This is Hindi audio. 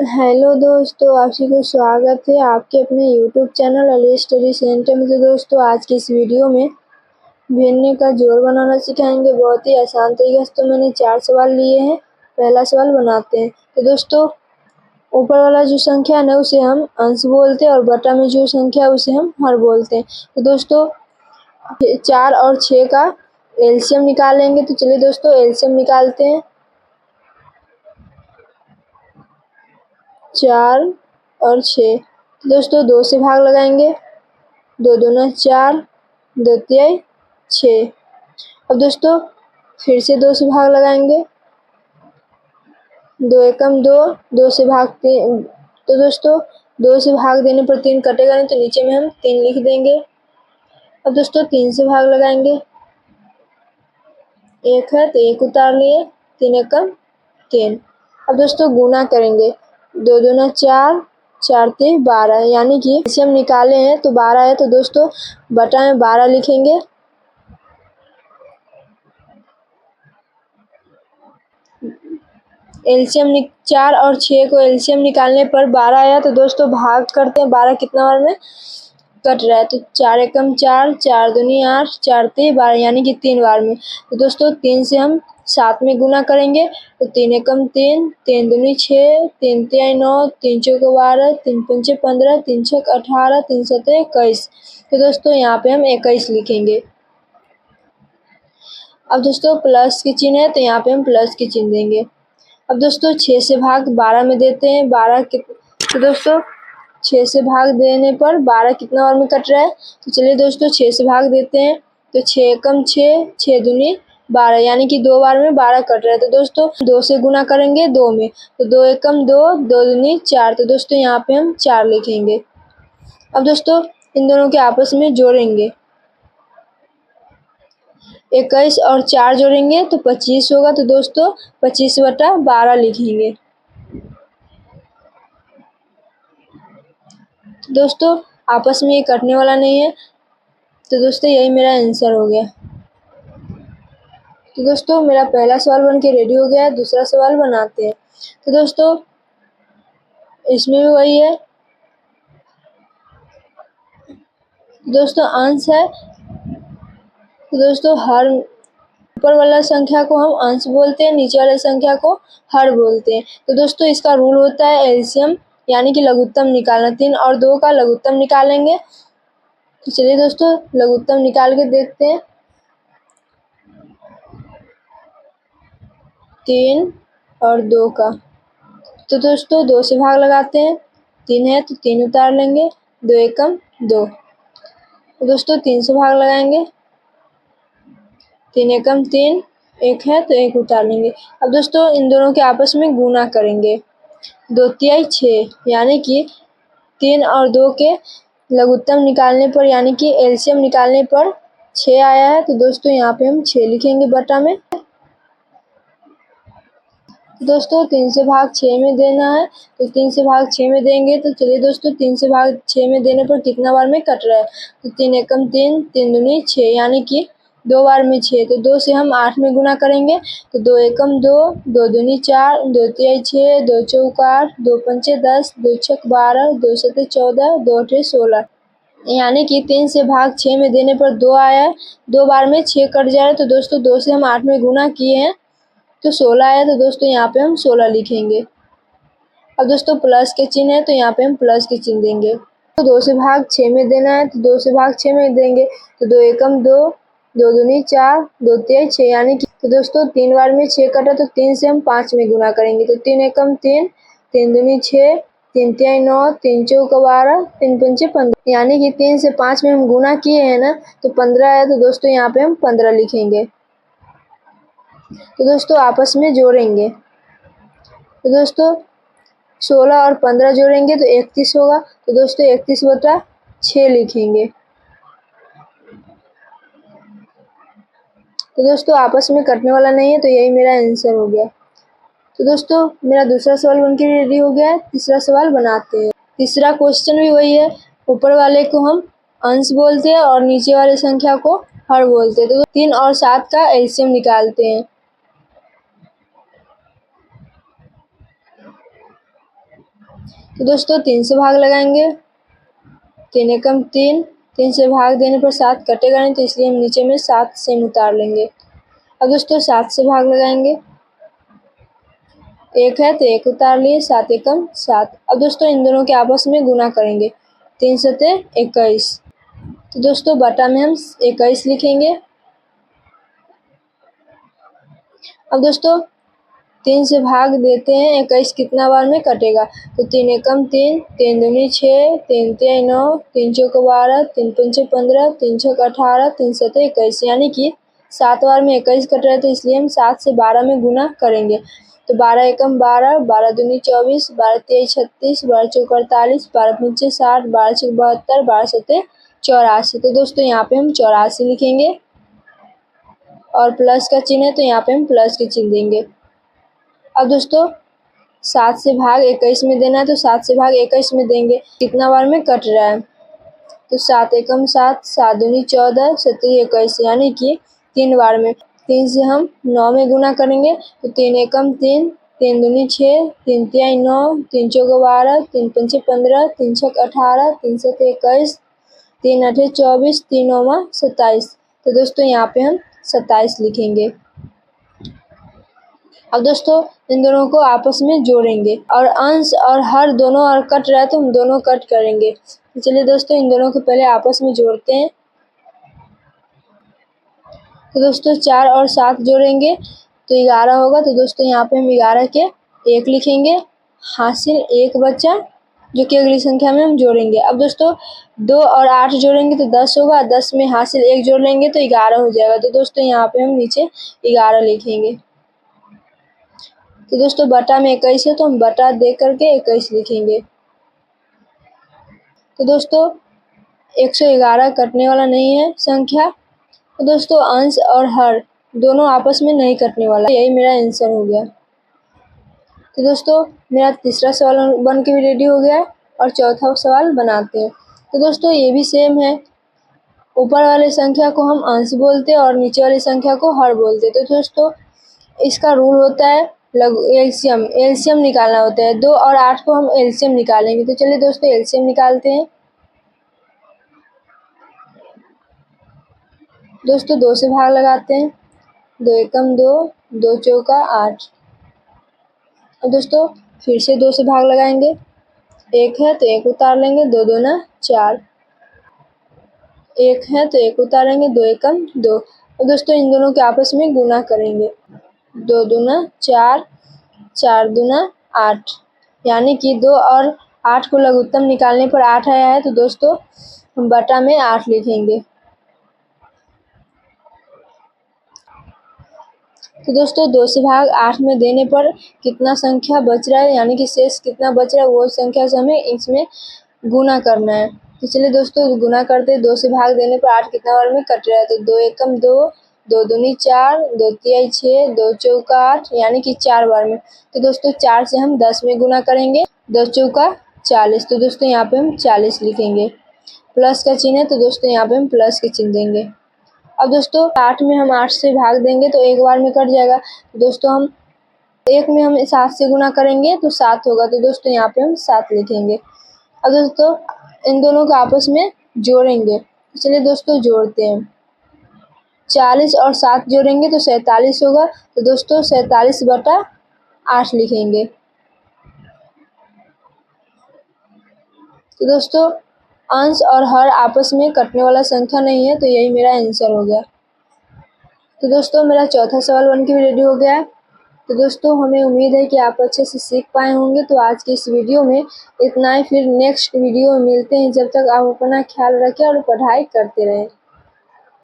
हेलो दोस्तों, आप सभी को स्वागत है आपके अपने YouTube channel Ali study centre में। तो दोस्तों आज की इस वीडियो में भिन्न का जोड़ बनाना सिखाएंगे बहुत ही आसान तरीके से। तो मैंने 4 सवाल लिए हैं। पहला सवाल बनाते हैं। तो दोस्तों ऊपर वाला जो संख्या है ना उसे हम अंश बोलते हैं और बटा में जो संख्या है उसे हम हर बोलते हैं। तो दोस्तों 4 और 6 का एलसीएम निकालेंगे। तो चलिए दोस्तों एलसीएम निकालते हैं। 4 और 6 दोस्तों 2 से भाग लगाएंगे। 2 दूना 4, 2 तिहाई 6। अब दोस्तों फिर से 2 से भाग लगाएंगे। 2 एकम 2, 2 से भाग 3। तो दोस्तों 2 से भाग देने पर 3 कटेगा नहीं, तो नीचे में हम 3 लिख देंगे। अब दोस्तों 3 से भाग लगाएंगे। 1 है तो 1 उतार लिए। 3 एकम 3। अब दोस्तों गुना करेंगे। 2 दूना 4, 4 तिहाई 12, यानी कि इसे हम निकाले हैं तो 12 है, तो दोस्तों बटा में 12 लिखेंगे। एलसीएम 4 और 6 को एलसीएम निकालने पर 12 आया, तो दोस्तों भाग करते हैं। 12 कितना बार में कट रहा है, तो 4 एकम 4, 4 दूनी 8, 4 तिहाई 12, यानी कि 3 बार में। तो दोस्तों 3 से हम 7 में गुना करेंगे। तो 3 एकम 3, 3 दूनी 6, 3 तिहाई 9, 3 चौको 12, 3 पंचे 15, 3 छक 18, 3 सते 21। तो दोस्तों यहाँ पे हम 21 लिखेंगे। अब दोस्तों प्लस की चिन्ह है तो यहाँ पे हम प्लस की चिन्ह देंगे। अब दोस्तों 6 से भाग 12 में देते हैं। 12 तो दोस्तों 6 से भाग देने पर 12 कितना बार में कट रहा है, तो चलिए दोस्तों 6 से भाग देते हैं। तो 6 एकम 6, 6 दूनी 12, यानी कि 2 बार में 12 कट रहा है। तो दोस्तों 2 से गुना करेंगे 2 में, तो 2 एकम 2, 2 दूनी 4। तो दोस्तों यहाँ पे हम 4 लिखेंगे। अब दोस्तों इन दोनों के आपस में जोड़ेंगे। 21 और 4 जोड़ेंगे तो 25 होगा। तो दोस्तों 25/12 लिखेंगे। दोस्तों आपस में ये कटने वाला नहीं है, तो दोस्तों यही मेरा आंसर हो गया। तो दोस्तों मेरा पहला सवाल बन के रेडी हो गया है। दूसरा सवाल बनाते हैं। तो दोस्तों इसमें भी वही है। दोस्तों अंश है, तो दोस्तों हर ऊपर वाला संख्या को हम अंश बोलते हैं, नीचे वाले संख्या को हर बोलते हैं। तो दोस्तों इसका रूल होता है एलसीएम, यानी कि लघुत्तम निकालना। 3 और 2 का लघुत्तम निकालेंगे। तो चलिए दोस्तों लघुत्तम निकाल के देखते हैं। 3 और 2 का, तो दोस्तों 2 से भाग लगाते हैं। 3 है तो 3 उतार लेंगे। 2 एकम 2। तो दोस्तों 3 से भाग लगाएंगे। 3 एकम 3, 1 है तो 1 उतार लेंगे। अब दोस्तों इन दोनों के आपस में गुना करेंगे। 2 तिहाई 6, यानी कि 3 और 2 के लघुत्तम निकालने पर, यानी कि एलसीएम निकालने पर 6 आया है। तो दोस्तों यहाँ पे हम 6 लिखेंगे बटा में। दोस्तों 3 से भाग 6 में देना है, तो 3 से भाग 6 में देंगे। तो चलिए दोस्तों 3 से भाग 6 में देने पर कितना बार में कट रहा है, तो 3 एकम 3, 3 दूनी 6, यानी कि 2 बार में 6। तो 2 से हम 8 में गुना करेंगे। तो 2 एकम 2, 2 दूनी 4, 2 तिहाई 6, 2 चौक 8, 2 पंचे 10, 2 छक 12, 2 सते 14, 2 अठे 16, यानी कि 3 से भाग 6 में देने पर 2 आया है। 2 बार में 6 कट जा रहा है। तो दोस्तों 2 से हम 8 में गुना किए हैं तो 16 आया। तो दोस्तों यहाँ पे हम 16 लिखेंगे। अब दोस्तों प्लस के चिन्ह है तो यहाँ पे हम प्लस के चिन्ह देंगे। तो 2 से भाग 6 में देना है, तो 2 से भाग 6 में देंगे। तो 2 एकम 2, 2 दूनी 4, 2 तिहाई 6, यानी कि तो दोस्तों 3 बार में 6 कटा, तो 3 से हम 5 में गुना करेंगे। तो 3 एकम 3, 3 दूनी 6, 3 तिहाई 9, 3 चौक 12, 3 पंचे 15, यानी कि 3 से 5 में हम गुना किए हैं ना, तो 15 है। तो दोस्तों यहाँ पे हम 15 लिखेंगे। तो दोस्तों आपस में जोड़ेंगे। तो दोस्तों 16 और 15 जोड़ेंगे तो 31 होगा। तो दोस्तों 31/6 लिखेंगे। तो दोस्तों आपस में कटने वाला नहीं है, तो यही मेरा आंसर हो गया। तो दोस्तों मेरा दूसरा सवाल बनके रेडी हो गया है। तीसरा सवाल बनाते हैं। तीसरा क्वेश्चन भी वही है। ऊपर वाले को हम अंश बोलते हैं और नीचे वाले संख्या को हर बोलते हैं। तो 3 और 7 का एलसीएम निकालते हैं। तो दोस्तों 3 से भाग लगाएंगे, 3 एकम 3, 3 से भाग देने पर 7 कटेगा नहीं, तो इसलिए हम नीचे में 7 सेम उतार लेंगे। अब दोस्तों 7 से भाग लगाएंगे, 1 है तो 1 उतार लिए, 7 एकम 7। अब दोस्तों इन दोनों के आपस में गुना करेंगे, 3 सते 21। तो दोस्तों बटा में हम 21 लिखेंगे। अब दोस्तों 3 से भाग देते हैं, 21 कितना बार में कटेगा, तो 3 एकम 3, 3 दूनी 6, 3 तिहाई 9, 3 चौक 12, 3 पंचे 15, 3 छक 18, 3 सते 21, यानी कि 7 बार में 21 कट रहा है, तो इसलिए हम 7 से 12 में गुना करेंगे। तो 12 एकम 12, 12 दूनी 24, 12 तिहाई 36, 12 चौक 48, 12 पंचे 60, 12 छक 72, 12 सते 84। तो दोस्तों यहाँ पे हम 84 लिखेंगे और प्लस का चिन्ह है तो यहाँ पे हम प्लस के चिन्ह देंगे। अब दोस्तों 7 से भाग 21 में देना है, तो 7 से भाग 21 में देंगे, कितना बार में कट रहा है, तो 7 एकम 7, 7 दूनी 14, 17 21, यानी कि 3 बार में। 3 से हम 9 में गुना करेंगे, तो 3 एकम 3, 3 दूनी 6, 3 तिहाई 9, 3 चौक 12, 3 पंचे 15, 3 छक 18, 3 सते 21, 3 आठे 24, 3 नौमा 27। तो दोस्तों यहाँ पे हम 27 लिखेंगे। अब दोस्तों इन दोनों को आपस में जोड़ेंगे और अंश और हर दोनों और कट रहा है तो हम दोनों कट करेंगे। तो चलिए दोस्तों इन दोनों को पहले आपस में जोड़ते हैं। तो दोस्तों 4 और 7 जोड़ेंगे तो 11 होगा। तो दोस्तों यहाँ पे हम 11 के 1 लिखेंगे, हासिल 1 बचा जो कि अगली संख्या में हम जोड़ेंगे। अब दोस्तों 2 और 8 जोड़ेंगे तो 10 होगा, 10 में हासिल 1 जोड़ लेंगे तो 11 हो जाएगा। तो दोस्तों यहाँ पे हम नीचे 11 लिखेंगे। तो दोस्तों बटा में 21 है तो हम बटा दे करके 21 लिखेंगे। तो दोस्तों 111 कटने वाला नहीं है संख्या, तो दोस्तों अंश और हर दोनों आपस में नहीं कटने वाला, यही मेरा आंसर हो गया। तो दोस्तों मेरा तीसरा सवाल बन के भी रेडी हो गया है और चौथा सवाल बनाते हैं। तो दोस्तों ये भी सेम है, ऊपर वाले संख्या को हम अंश बोलते हैं और नीचे वाली संख्या को हर बोलते हैं। तो दोस्तों इसका रूल होता है एलसीएम निकालना होता है। 2 और 8 को हम एलसीएम निकालेंगे। तो चलिए दोस्तों एलसीएम निकालते हैं। दोस्तों 2 से भाग लगाते हैं, 2 एकम 2, 2 चौका 8। और दोस्तों फिर से 2 से भाग लगाएंगे, 1 है तो 1 उतार लेंगे, 2 दूना 4, 1 है तो 1 उतारेंगे, 2 एकम 2। और दोस्तों इन दोनों के आपस में गुना करेंगे, 2 दूना 4, 4 दूना 8, यानी कि 2 और 8 को लघुत्तम निकालने पर 8 आया है। तो दोस्तों हम बटा में 8 लिखेंगे। तो दोस्तों 2 से भाग 8 में देने पर कितना संख्या बच रहा है, यानी कि शेष कितना बच रहा है, वो संख्या से हमें इसमें गुना करना है। तो चलिए दोस्तों गुना करते हैं। 2 से भाग देने पर 8 कितना बार में कट रहा है, तो 2 एकम 2, 2 दूनी 4, 2 तिहाई 6, 2 चौका 8, यानी कि 4 बार में। तो दोस्तों 4 से हम 10 में गुना करेंगे, 2 चौका 40। तो दोस्तों यहाँ पे हम 40 लिखेंगे, प्लस का चिन्ह है तो दोस्तों यहाँ पे हम प्लस के चिन्ह देंगे। अब दोस्तों 8 में हम 8 से भाग देंगे तो 1 बार में कट जाएगा। तो दोस्तों हम 1 में हम 7 से गुना करेंगे तो 7 होगा। तो दोस्तों यहाँ पे हम 7 लिखेंगे। अब दोस्तों इन दोनों को आपस में जोड़ेंगे। चलिए दोस्तों जोड़ते हैं, 40 और 7 जोड़ेंगे तो 47 होगा। तो दोस्तों 47 बटा 8 लिखेंगे। तो दोस्तों अंश और हर आपस में कटने वाला संख्या नहीं है, तो यही मेरा आंसर हो गया। तो दोस्तों मेरा चौथा सवाल बन के भी रेडी हो गया है। तो दोस्तों हमें उम्मीद है कि आप अच्छे से सीख पाए होंगे। तो आज की इस वीडियो में इतना ही, फिर नेक्स्ट वीडियो में मिलते हैं। जब तक आप अपना ख्याल रखें और पढ़ाई करते रहें।